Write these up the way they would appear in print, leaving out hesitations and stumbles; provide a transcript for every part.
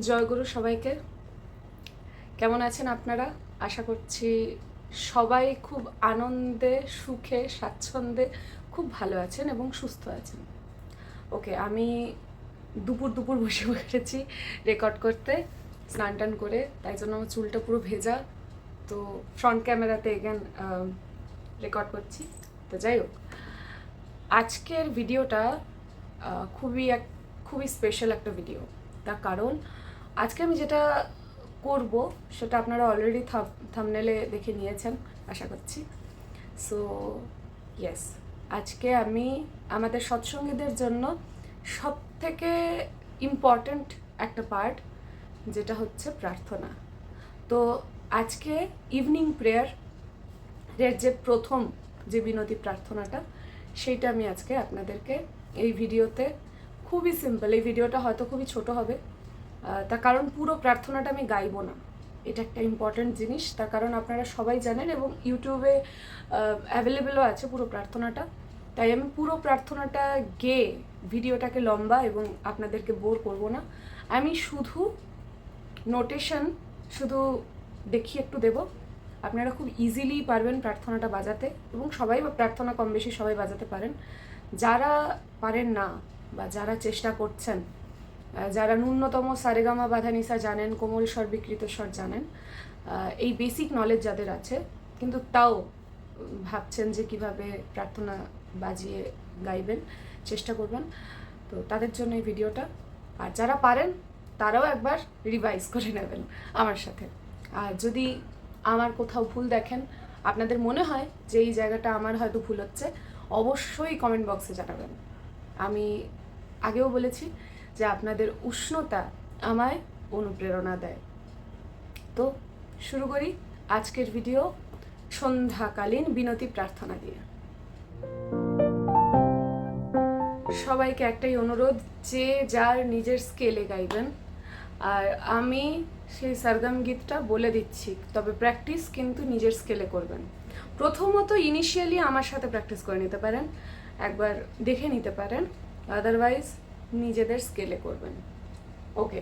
জয়গুরু সবাইকে। কেমন আছেন আপনারা? আশা করছি সবাই খুব আনন্দে, সুখে, স্বাচ্ছন্দ্যে খুব ভালো আছেন এবং সুস্থ আছেন। ওকে, আমি দুপুর বসে পড়েছি রেকর্ড করতে, স্নান টান করে, তাই জন্য আমার চুলটা পুরো ভেজা। তো ফ্রন্ট ক্যামেরাতে এগেন রেকর্ড করছি। তো যাই হোক, আজকের ভিডিওটা খুবই স্পেশাল একটা ভিডিও। তার কারণ আজকে আমি যেটা করব সেটা আপনারা অলরেডি থাম্বনেলে দেখে নিয়েছেন আশা করছি। সো ইয়েস, আজকে আমি আমাদের সৎসঙ্গীদের জন্য সবথেকে ইম্পর্ট্যান্ট একটা পার্ট, যেটা হচ্ছে প্রার্থনা। তো আজকে ইভিনিং প্রেয়ারের যে প্রথম যে বিনতি প্রার্থনাটা, সেইটা আমি আজকে আপনাদেরকে এই ভিডিওতে, খুবই সিম্পল, এই ভিডিওটা হয়তো খুবই ছোট হবে, তার কারণ পুরো প্রার্থনাটা আমি গাইবো না। এটা একটা ইম্পর্ট্যান্ট জিনিস, তার কারণ আপনারা সবাই জানেন এবং ইউটিউবে অ্যাভেলেবেলও আছে পুরো প্রার্থনাটা। তাই আমি পুরো প্রার্থনাটা গেয়ে ভিডিওটাকে লম্বা এবং আপনাদেরকে বোর করব না। আমি শুধু নোটেশন শুধু দেখিয়ে একটু দেব, আপনারা খুব ইজিলি পারবেন প্রার্থনাটা বাজাতে, এবং সবাই প্রার্থনা কম বেশি সবাই বাজাতে পারেন। যারা পারেন না বা যারা চেষ্টা করছেন, যারা ন্যূনতম সারেগামা বাধানিসা জানেন, কোমল স্বর বিকৃত স্বর জানেন, এই বেসিক নলেজ যাদের আছে কিন্তু তাও ভাবছেন যে কিভাবে প্রার্থনা বাজিয়ে গাইবেন, চেষ্টা করবেন, তো তাদের জন্য এই ভিডিওটা। আর যারা পারেন তারাও একবার রিভাইজ করে নেবেন আমার সাথে। আর যদি আমার কোথাও ভুল দেখেন, আপনাদের মনে হয় যে এই জায়গাটা আমার হয়তো ভুল হচ্ছে, অবশ্যই কমেন্ট বক্সে জানাবেন। আমি আগেও বলেছি যে আপনাদের উষ্ণতা আমায় অনুপ্রেরণা দেয়। তো শুরু করি আজকের ভিডিও সন্ধ্যাকালীন বিনতি প্রার্থনা দিয়ে। সবাইকে একটাই অনুরোধ, যে যার নিজের স্কেলে গাইবেন। আর আমি সেই সরগম গীতটা বলে দিচ্ছি, তবে প্র্যাকটিস কিন্তু নিজের স্কেলে করবেন। প্রথমত ইনিশিয়ালি আমার সাথে প্র্যাকটিস করে নিতে পারেন, একবার দেখে নিতে পারেন, আদারওয়াইজ নিজেদের স্কেলে করবেন। ওকে,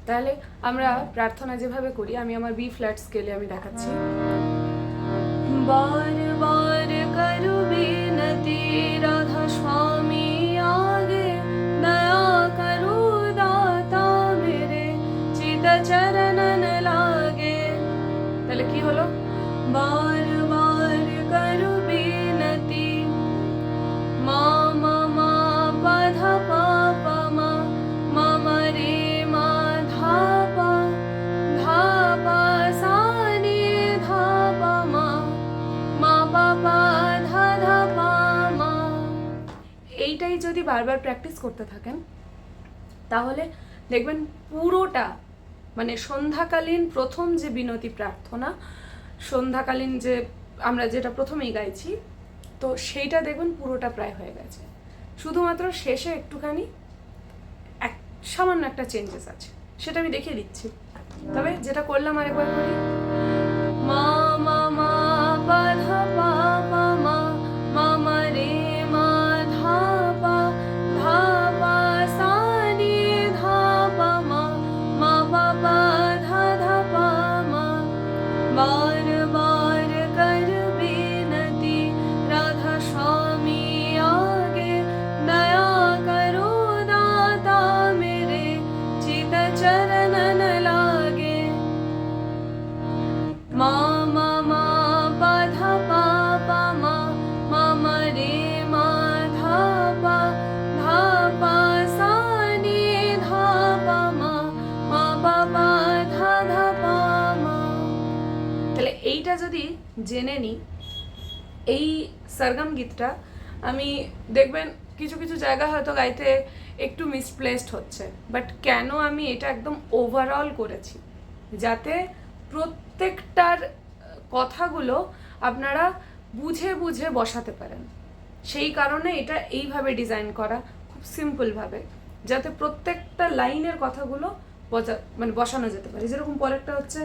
তাহলে আমরা প্রার্থনা যেভাবে করি, আমি আমার বি ফ্ল্যাট স্কেলে আমি দেখাচ্ছি। বার বার করু বিনতি রাধা স্বামী আগে, দয়া করু দাতা মেরে চিত চরণন লাগে। তাহলে কি হলো? বার বার করু বিনতি, মা মা মা পা ধা পা পা মা, মা মা রে মা ধা পা, ধা পা সা নি ধা পা মা, মা পা পা ধা ধা পা মা। এইটাই যদি বারবার প্র্যাকটিস করতে থাকেন, তাহলে দেখবেন পুরোটা, মানে সন্ধ্যাকালীন প্রথম যে বিনতি প্রার্থনা, সন্ধ্যাকালীন যে আমরা যেটা প্রথমেই গাইছি, তো সেইটা দেখবেন পুরোটা প্রায় হয়ে গেছে। শুধুমাত্র শেষে একটুখানি সামান্য একটা চেঞ্জেস আছে, সেটা আমি দেখিয়ে দিচ্ছি। তবে যেটা করলাম আরেকবার করি। মা মা মা পা ধা পা পা মা, মা মা রে মা ধা পা, ধা পা সা নি ধা পা মা, মা পা পা ধা ধা পা মা। বার বার কর বিনতি রাধা স্বামী আগে, দয়া করো দাতা মেরে চিত চরণন লাগে। মা মা মা পা ধা পা পা মা, মা মা রে মা ধা পা, ধা পা সা নি ধা পা মা, মা পা পা ধা ধা পা মা। তাহলে এইটা যদি জেনে নিই, এই সরগম গীতটা আমি দেখবেন কিছু কিছু জায়গা হয়তো গাইতে একটু মিসপ্লেসড হচ্ছে, বাট কেন আমি এটা একদম ওভারঅল করেছি, যাতে প্রত্যেকটার কথাগুলো আপনারা বুঝে বুঝে বসাতে পারেন। সেই কারণে এটা এইভাবে ডিজাইন করা, খুব সিম্পলভাবে, যাতে প্রত্যেকটা লাইনের কথাগুলো মানে বসানো যেতে পারে। যেরকম পরেরটা হচ্ছে,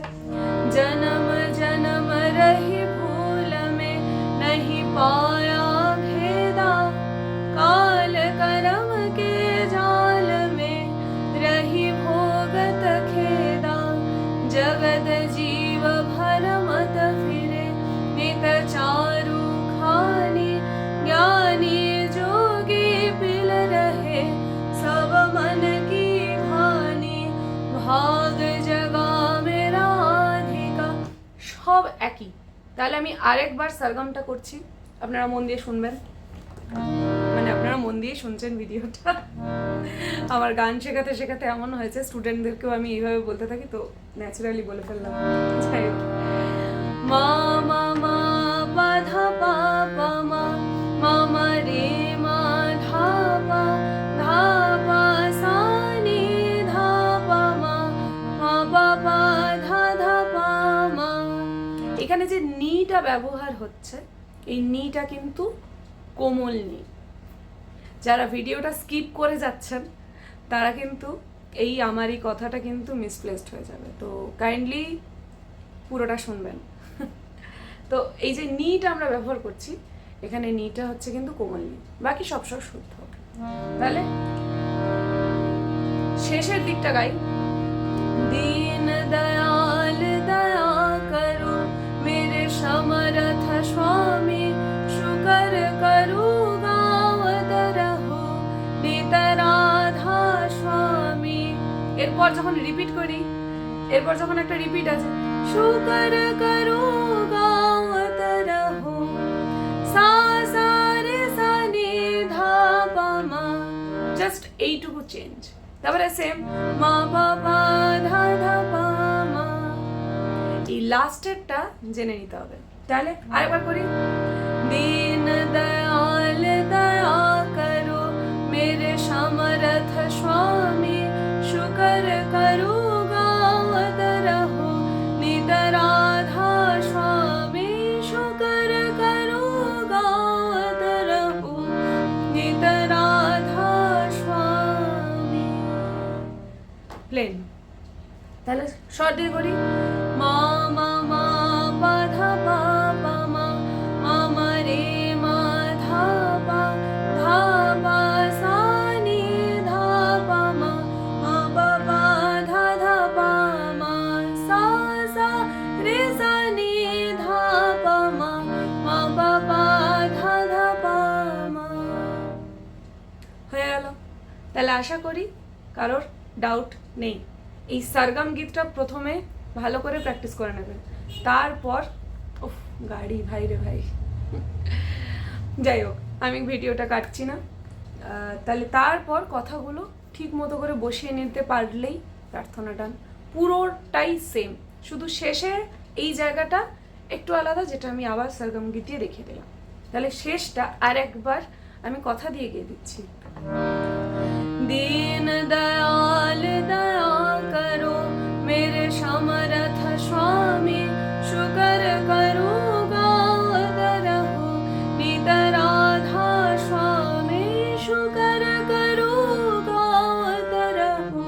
জনম জনম রহি ভুল মে नहीं पाया भेदा, काल करम के जाल में रही भोगत खे তাহলে আমি আরেকবার সরগমটা করছি, আপনারা মন দিয়ে শুনবেন, মানে আপনারা মন দিয়ে শুনছেন ভিডিওটা। আমার গান শেখাতে শেখাতে এমন হয়েছে স্টুডেন্টদেরকেও আমি এইভাবে বলতে থাকি, তো ন্যাচারালি বলে ফেললাম। যাই হোক, মা মা মা পা ধা পা পা মা মা মা রে মা ধা পা ধা পা সা নি ধা পা মা মা পা পা ধা ধা পা মা। এখানে যে নিটা ব্যবহার হচ্ছে, এই নিটা কিন্তু কোমল নি। যারা ভিডিওটা স্কিপ করে যাচ্ছেন তারা কিন্তু এই আমার এই কথাটা কিন্তু মিসপ্লেসড হয়ে যাবে, তো কাইন্ডলি পুরোটা শুনবেন। তো এই যে নিটা আমরা ব্যবহার করছি, এখানে নিটা হচ্ছে কিন্তু কোমল নি, বাকি সব শুদ্ধ। তাহলে শেষের দিকটা গাই। দীন দয়াল দয়া করো মেরে সমর্থ স্বামী, শুকর করু গাওত রহো নিতরাধা স্বামী। এরপর যখন রিপিট করি, এরপর যখন একটা রিপিট আছে, শুকর করু গাওত রহো সা সা রে সা নি ধা পা মা, জাস্ট এইটুকু চেঞ্জ। তারপরে সেম মা পা পা ধা ধা পা মা। এই লাস্টেরটা জেনে নিতে হবে। তাহলে আরেকবার করি। দীন দয়াল দয়া করো মেরে সমর্থ স্বামী, শুকর করু গাওত রহো নিতরাধা স্বামী, শুকর করু গাওত রহো নিতরাধা স্বামী। প্লেন। তাহলে শর্ট দিয়ে করি। মা মা মা পা ধা পা পা মা মা মা রে মা ধা পা ধা পা সা নি ধা পা মা মা পা পা ধা ধা পা মা সা সা রে সা নি ধা পা মা মা পা পা ধা ধা পা মা। হয়ে গেল। তাহলে আশা করি কারোর ডাউট নেই। এই সরগম গীতটা প্রথমে ভালো করে প্র্যাকটিস করে নেবেন, তারপর উফ গাড়ি ভাই রে ভাই। যাই হোক, আমি ভিডিওটা কাটছি না। তাহলে তারপর কথাগুলো ঠিক মতো করে বসিয়ে নিতে পারলেই প্রার্থনাটা পুরোটাই সেম, শুধু শেষে এই জায়গাটা একটু আলাদা, যেটা আমি আবার সরগম গীত দিয়ে দেখিয়ে দিলাম। তাহলে শেষটা আর একবার আমি কথা দিয়ে গিয়ে দিচ্ছি। दीन दयाल दया करो मेरे समर्थ स्वामी, शुकर करो गावत रहो नितराधा स्वामी, शुकर करो गावत रहो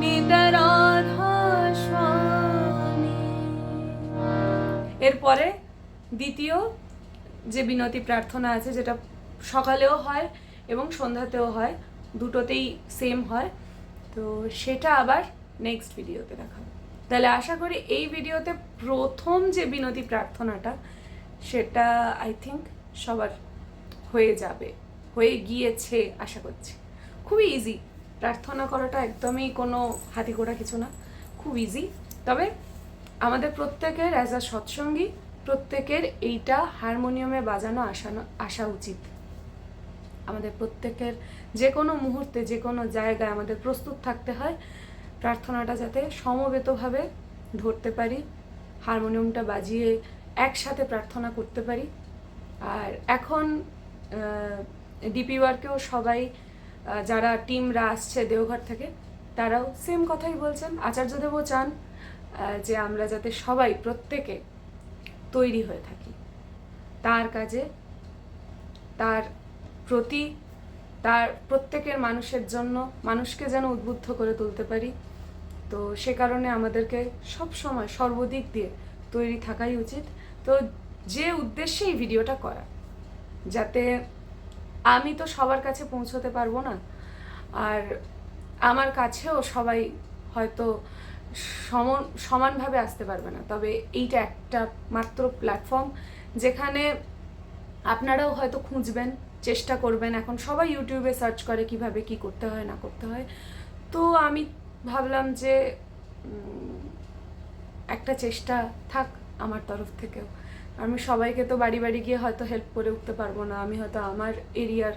नितराधा स्वामी। এরপরে দ্বিতীয় যে বিনতি প্রার্থনা আছে, যেটা সকালেও হয় এবং সন্ধ্যাতেও হয়, দুটোতেই সেম হয়, তো সেটা আবার নেক্সট ভিডিওতে দেখাবো। তাহলে আশা করি এই ভিডিওতে প্রথম যে বিনতি প্রার্থনাটা, সেটা আই থিঙ্ক সবার হয়ে যাবে, হয়ে গিয়েছে আশা করছি। খুবই ইজি, প্রার্থনা করাটা একদমই কোনো হাতি ঘোড়া কিছু না, খুব ইজি। তবে আমাদের প্রত্যেকের অ্যাজ আ সৎসঙ্গী প্রত্যেকের এইটা হারমোনিয়ামে বাজানো আসা উচিত। আমাদের প্রত্যেকের যে কোনো মুহূর্তে যে কোনো জায়গায় আমাদের প্রস্তুত থাকতে হয় প্রার্থনাটা যাতে সমবেতভাবে ধরতে পারি, হারমোনিয়ামটা বাজিয়ে একসাথে প্রার্থনা করতে পারি। আর এখন ডিপি ওয়ার্কেও সবাই যারা টিমরা আসছে দেওঘর থেকে, তারাও সেম কথাই বলছেন। আচার্যদেবও চান যে আমরা যাতে সবাই প্রত্যেকে তৈরি হয়ে থাকি তার কাজে, তার প্রতি, তার প্রত্যেকের মানুষের জন্য, মানুষকে যেন উদ্বুদ্ধ করে তুলতে পারি। তো সে কারণে আমাদেরকে সব সময় সর্বদিক দিয়ে তৈরি থাকাই উচিত। তো যে উদ্দেশ্যে এই ভিডিওটা করা, যাতে আমি তো সবার কাছে পৌঁছতে পারবো না, আর আমার কাছেও সবাই হয়তো সমানভাবে আসতে পারবে না, তবে এইটা একটা মাত্র প্ল্যাটফর্ম যেখানে আপনারাও হয়তো খুঁজবেন, চেষ্টা করবেন। এখন সবাই ইউটিউবে সার্চ করে কিভাবে কি করতে হয় না করতে হয়, তো আমি ভাবলাম যে একটা চেষ্টা থাক আমার তরফ থেকেও, আমি সবাইকে তো বাড়ি বাড়ি গিয়ে হয়তো হেল্প করে উঠতে পারবো না, আমি হয়তো আমার এরিয়ার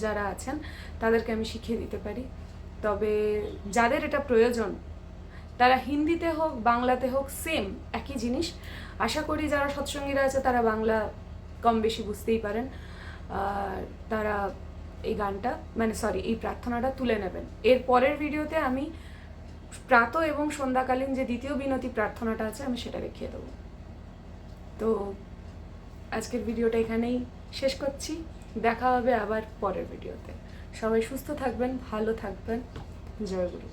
যারা আছেন তাদেরকে আমি শিখিয়ে দিতে পারি। তবে যাদের এটা প্রয়োজন তারা হিন্দিতে হোক বাংলাতে হোক সেম একই জিনিস। আশা করি যারা সৎসঙ্গীরা আছে তারা বাংলা কম বেশি বুঝতেই পারেন, আর তারা এই গানটা এই প্রার্থনাটা তুলে নেবেন। এর পরের ভিডিওতে আমি প্রাতঃ এবং সন্ধ্যাকালীন যে দ্বিতীয় বিনতি প্রার্থনাটা আছে আমি সেটা দেখিয়ে দেবো। তো আজকের ভিডিওটা এখানেই শেষ করছি, দেখা হবে আবার পরের ভিডিওতে। সবাই সুস্থ থাকবেন, ভালো থাকবেন, জয় গুরু।